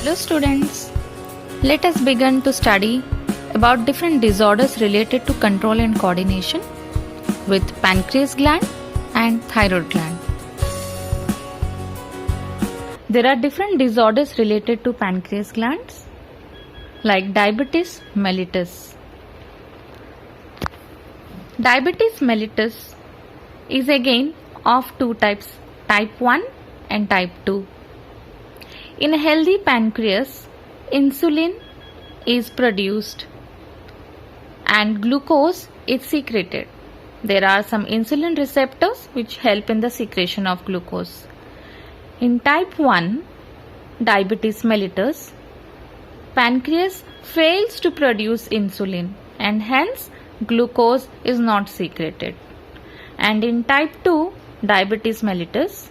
Hello students, let us begin to study about different disorders related to control and coordination with pancreas gland and thyroid gland. There are different disorders related to pancreas glands like diabetes mellitus. Diabetes mellitus is again of two types, type 1 and type 2. In a healthy pancreas, insulin is produced and glucose is secreted. There are some insulin receptors which help in the secretion of glucose. In type 1, diabetes mellitus, pancreas fails to produce insulin and hence glucose is not secreted. And in type 2, diabetes mellitus,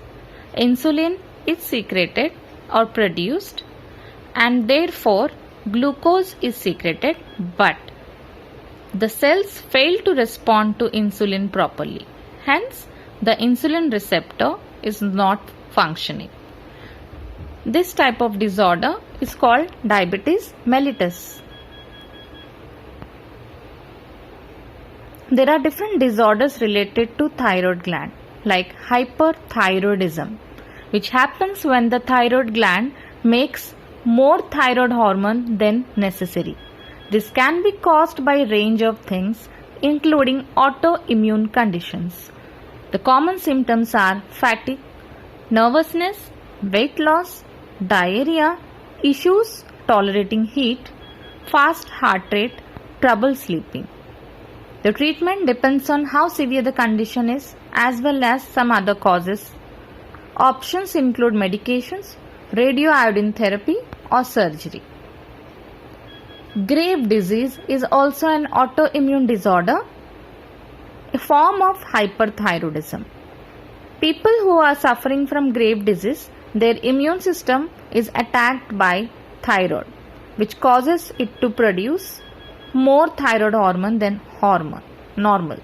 insulin is secreted or produced and therefore glucose is secreted, but the cells fail to respond to insulin properly. Hence, the insulin receptor is not functioning. This type of disorder is called diabetes mellitus. There are different disorders related to thyroid gland like hyperthyroidism, which happens when the thyroid gland makes more thyroid hormone than necessary. This can be caused by a range of things including autoimmune conditions. The common symptoms are fatigue, nervousness, weight loss, diarrhea, issues tolerating heat, fast heart rate, trouble sleeping. The treatment depends on how severe the condition is as well as some other causes. Options include medications, radioiodine therapy or surgery. Graves' disease is also an autoimmune disorder, a form of hyperthyroidism. People who are suffering from Graves' disease, their immune system is attacked by thyroid, which causes it to produce more thyroid hormone than normal.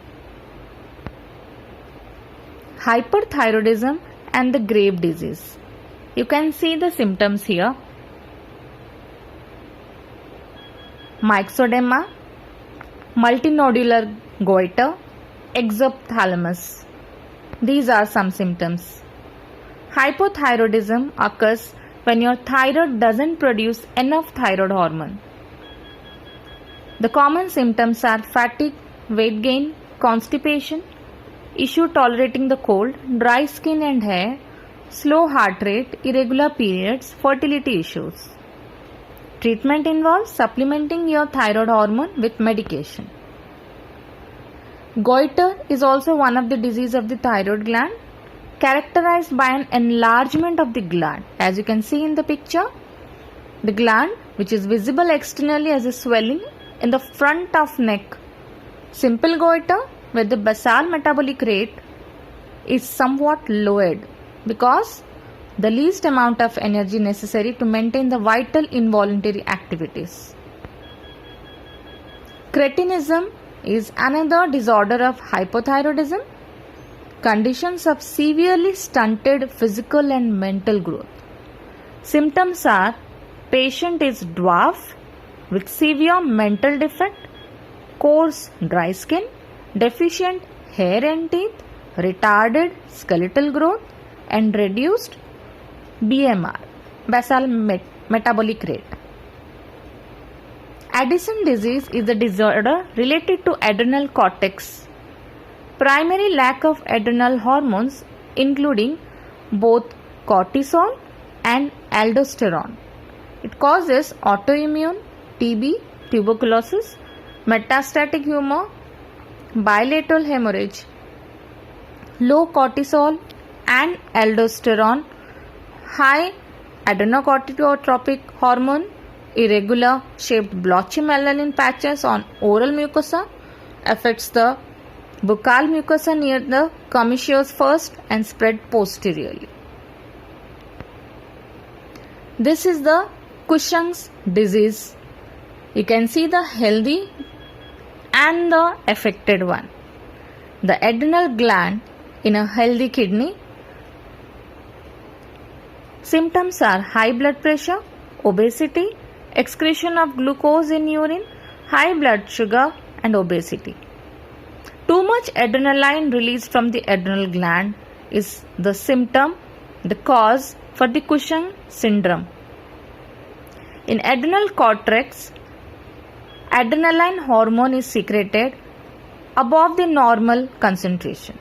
Hyperthyroidism and the Graves' disease. You can see the symptoms here. Myxedema, multinodular goiter, exophthalmos. These are some symptoms. Hypothyroidism occurs when your thyroid doesn't produce enough thyroid hormone. The common symptoms are fatigue, weight gain, constipation, issue tolerating the cold, dry skin and hair, slow heart rate, irregular periods, fertility issues. Treatment involves supplementing your thyroid hormone with medication. Goiter is also one of the diseases of the thyroid gland, characterized by an enlargement of the gland. As you can see in the picture, the gland, which is visible externally as a swelling in the front of neck. Simple goiter, where the basal metabolic rate is somewhat lowered because the least amount of energy necessary to maintain the vital involuntary activities. Cretinism is another disorder of hypothyroidism, conditions of severely stunted physical and mental growth. Symptoms are patient is dwarf with severe mental defect, coarse dry skin, deficient hair and teeth, retarded skeletal growth and reduced BMR, basal metabolic rate. Addison disease is a disorder related to adrenal cortex. Primary lack of adrenal hormones including both cortisol and aldosterone. It causes autoimmune, TB, tuberculosis, metastatic tumor, bilateral hemorrhage. Low cortisol and aldosterone, high adrenocorticotropic hormone, irregular shaped blotchy melanin patches on oral mucosa, affects the buccal mucosa near the commissure's first and spread posteriorly. This is the Cushing's disease. You can see the healthy and the affected one. The adrenal gland in a healthy kidney. Symptoms are high blood pressure, obesity, excretion of glucose in urine, high blood sugar, and obesity. Too much adrenaline released from the adrenal gland is the symptom, the cause for the Cushing syndrome. In adrenal cortex, adrenaline hormone is secreted above the normal concentration.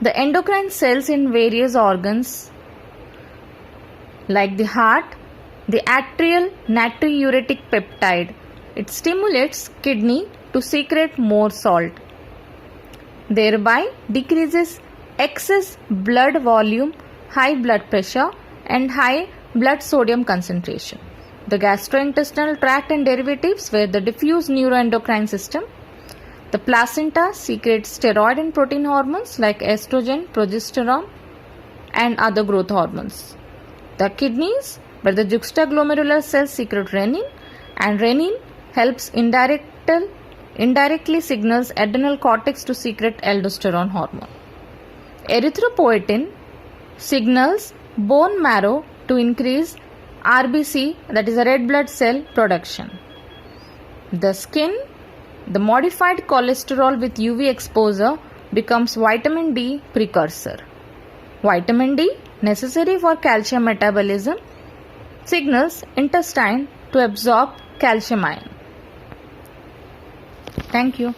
The endocrine cells in various organs like the heart, the atrial natriuretic peptide, it stimulates kidney to secrete more salt, thereby decreases excess blood volume, high blood pressure and high blood sodium concentration. The gastrointestinal tract and derivatives were the diffuse neuroendocrine system. The placenta secretes steroid and protein hormones like estrogen, progesterone and other growth hormones. The kidneys where the juxtaglomerular cells secrete renin, and renin helps indirectly signals adrenal cortex to secrete aldosterone hormone. Erythropoietin signals bone marrow to increase RBC, that is a red blood cell production. The skin, the modified cholesterol with UV exposure becomes vitamin D precursor. Vitamin D, necessary for calcium metabolism, signals intestine to absorb calcium ion. Thank you.